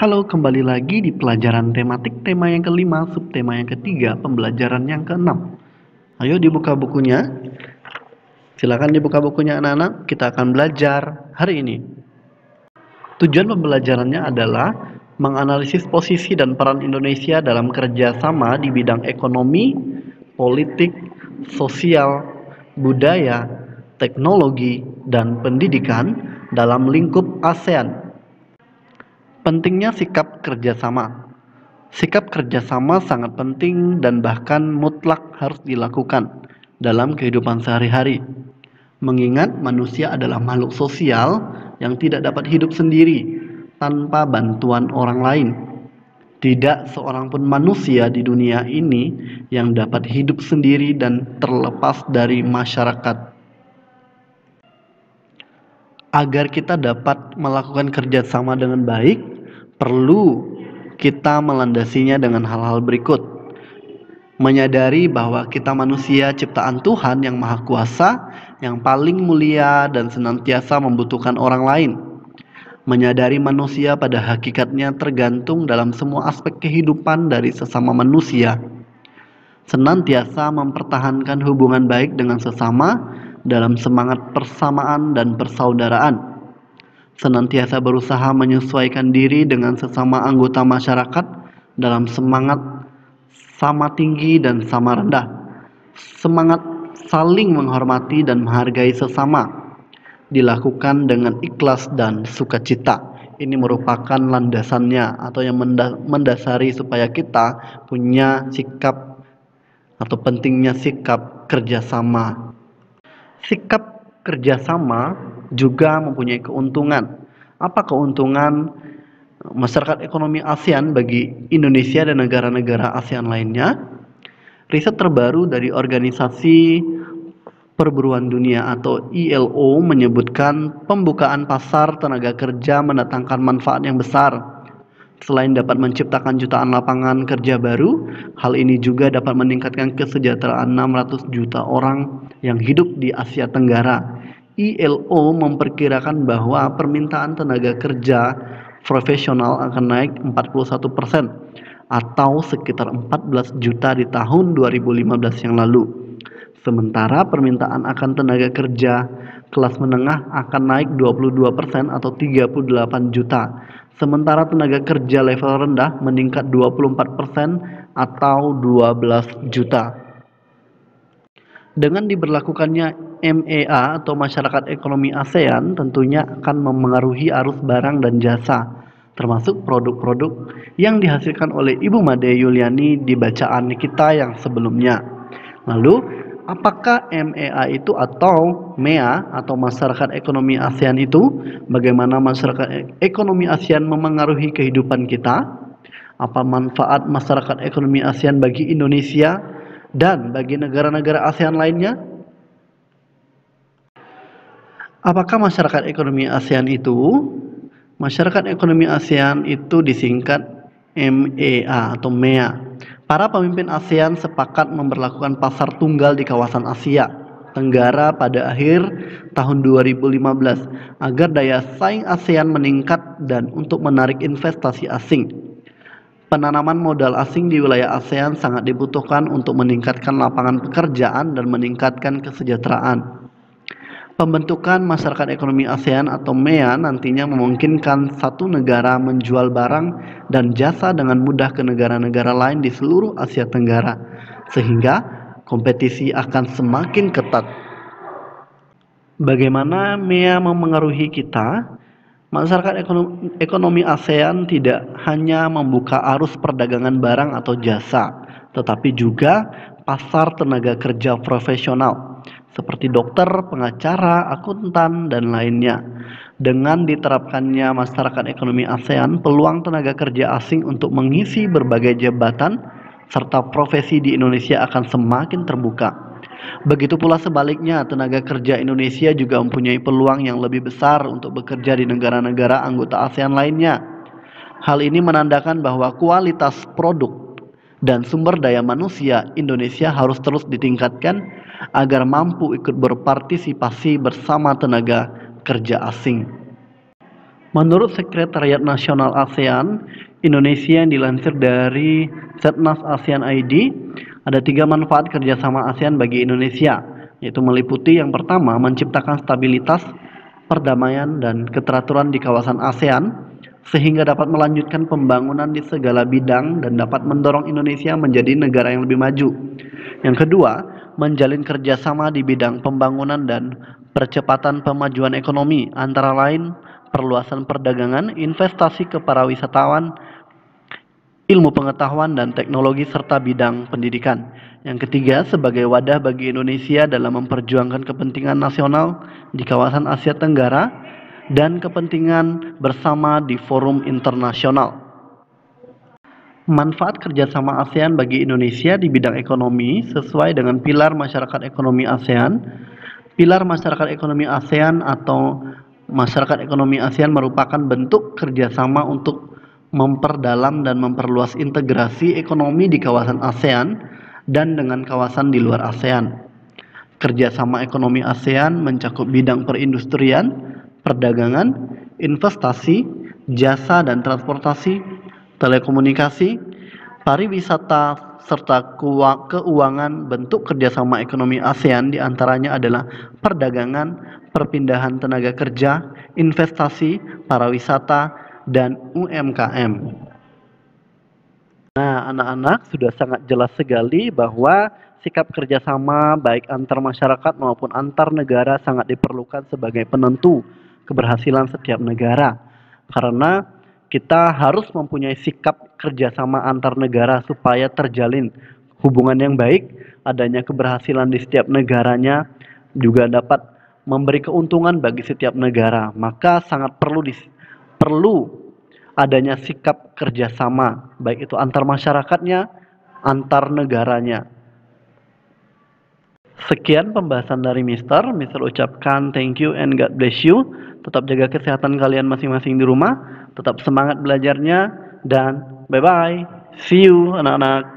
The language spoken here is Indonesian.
Halo, kembali lagi di pelajaran tematik tema yang kelima, subtema yang ketiga, pembelajaran yang keenam. Ayo dibuka bukunya. Silakan dibuka bukunya anak-anak, kita akan belajar hari ini. Tujuan pembelajarannya adalah menganalisis posisi dan peran Indonesia dalam kerjasama di bidang ekonomi, politik, sosial, budaya, teknologi, dan pendidikan dalam lingkup ASEAN. Pentingnya sikap kerjasama. Sikap kerjasama sangat penting dan bahkan mutlak harus dilakukan dalam kehidupan sehari-hari. Mengingat manusia adalah makhluk sosial yang tidak dapat hidup sendiri tanpa bantuan orang lain. Tidak seorang pun manusia di dunia ini yang dapat hidup sendiri dan terlepas dari masyarakat. Agar kita dapat melakukan kerjasama dengan baik, perlu kita melandasinya dengan hal-hal berikut. Menyadari bahwa kita manusia ciptaan Tuhan yang Maha Kuasa, yang paling mulia dan senantiasa membutuhkan orang lain. Menyadari manusia pada hakikatnya tergantung dalam semua aspek kehidupan dari sesama manusia. Senantiasa mempertahankan hubungan baik dengan sesama dalam semangat persamaan dan persaudaraan. Senantiasa berusaha menyesuaikan diri dengan sesama anggota masyarakat dalam semangat sama tinggi dan sama rendah. Semangat saling menghormati dan menghargai sesama dilakukan dengan ikhlas dan sukacita. Ini merupakan landasannya atau yang mendasari supaya kita punya sikap atau pentingnya sikap kerjasama. Sikap kerjasama juga mempunyai keuntungan. Apa keuntungan masyarakat ekonomi ASEAN bagi Indonesia dan negara-negara ASEAN lainnya? Riset terbaru dari Organisasi Perburuan Dunia atau ILO menyebutkan pembukaan pasar tenaga kerja mendatangkan manfaat yang besar. Selain dapat menciptakan jutaan lapangan kerja baru, hal ini juga dapat meningkatkan kesejahteraan 600 juta orang yang hidup di Asia Tenggara. ILO memperkirakan bahwa permintaan tenaga kerja profesional akan naik 41% atau sekitar 14 juta di tahun 2015 yang lalu. Sementara permintaan akan tenaga kerja kelas menengah akan naik 22% atau 38 juta. Sementara tenaga kerja level rendah meningkat 24% atau 12 juta. Dengan diberlakukannya MEA atau Masyarakat Ekonomi ASEAN tentunya akan memengaruhi arus barang dan jasa, termasuk produk-produk yang dihasilkan oleh Ibu Made Yuliani di bacaan kita yang sebelumnya. Lalu, apakah MEA itu atau MEA atau Masyarakat Ekonomi ASEAN itu? Bagaimana Masyarakat Ekonomi ASEAN memengaruhi kehidupan kita? Apa manfaat Masyarakat Ekonomi ASEAN bagi Indonesia dan bagi negara-negara ASEAN lainnya? Apakah Masyarakat Ekonomi ASEAN itu? Masyarakat Ekonomi ASEAN itu disingkat MEA atau MEA. Para pemimpin ASEAN sepakat memberlakukan pasar tunggal di kawasan Asia Tenggara pada akhir tahun 2015 agar daya saing ASEAN meningkat dan untuk menarik investasi asing. Penanaman modal asing di wilayah ASEAN sangat dibutuhkan untuk meningkatkan lapangan pekerjaan dan meningkatkan kesejahteraan. Pembentukan Masyarakat Ekonomi ASEAN atau MEA nantinya memungkinkan satu negara menjual barang dan jasa dengan mudah ke negara-negara lain di seluruh Asia Tenggara, sehingga kompetisi akan semakin ketat. Bagaimana MEA memengaruhi kita? Masyarakat ekonomi ASEAN tidak hanya membuka arus perdagangan barang atau jasa, tetapi juga pasar tenaga kerja profesional seperti dokter, pengacara, akuntan, dan lainnya. Dengan diterapkannya masyarakat ekonomi ASEAN, peluang tenaga kerja asing untuk mengisi berbagai jabatan serta profesi di Indonesia akan semakin terbuka. Begitu pula sebaliknya, tenaga kerja Indonesia juga mempunyai peluang yang lebih besar untuk bekerja di negara-negara anggota ASEAN lainnya. Hal ini menandakan bahwa kualitas produk dan sumber daya manusia Indonesia harus terus ditingkatkan agar mampu ikut berpartisipasi bersama tenaga kerja asing. Menurut Sekretariat Nasional ASEAN, Indonesia yang dilansir dari Setnas ASEAN ID, ada 3 manfaat kerjasama ASEAN bagi Indonesia, yaitu meliputi yang pertama, menciptakan stabilitas, perdamaian, dan keteraturan di kawasan ASEAN, sehingga dapat melanjutkan pembangunan di segala bidang dan dapat mendorong Indonesia menjadi negara yang lebih maju. Yang kedua, menjalin kerjasama di bidang pembangunan dan percepatan pemajuan ekonomi, antara lain perluasan perdagangan, investasi ke para wisatawan, ilmu pengetahuan dan teknologi serta bidang pendidikan. Yang ketiga, sebagai wadah bagi Indonesia dalam memperjuangkan kepentingan nasional di kawasan Asia Tenggara dan kepentingan bersama di forum internasional. Manfaat kerjasama ASEAN bagi Indonesia di bidang ekonomi sesuai dengan pilar masyarakat ekonomi ASEAN. Pilar masyarakat ekonomi ASEAN atau masyarakat ekonomi ASEAN merupakan bentuk kerjasama untuk memperdalam dan memperluas integrasi ekonomi di kawasan ASEAN dan dengan kawasan di luar ASEAN. Kerjasama ekonomi ASEAN mencakup bidang perindustrian, perdagangan, investasi, jasa dan transportasi, telekomunikasi, pariwisata, serta keuangan. Bentuk kerjasama ekonomi ASEAN diantaranya adalah perdagangan, perpindahan tenaga kerja, investasi, pariwisata, dan UMKM. Nah, anak-anak sudah sangat jelas sekali bahwa sikap kerjasama baik antar masyarakat maupun antar negara sangat diperlukan sebagai penentu keberhasilan setiap negara. Karena kita harus mempunyai sikap kerjasama antar negara supaya terjalin hubungan yang baik, adanya keberhasilan di setiap negaranya juga dapat memberi keuntungan bagi setiap negara. Maka sangat perlu adanya sikap kerjasama, baik itu antar masyarakatnya, antar negaranya. Sekian pembahasan dari Mister ucapkan thank you and God bless you. Tetap jaga kesehatan kalian masing-masing di rumah, tetap semangat belajarnya, dan bye-bye. See you anak-anak.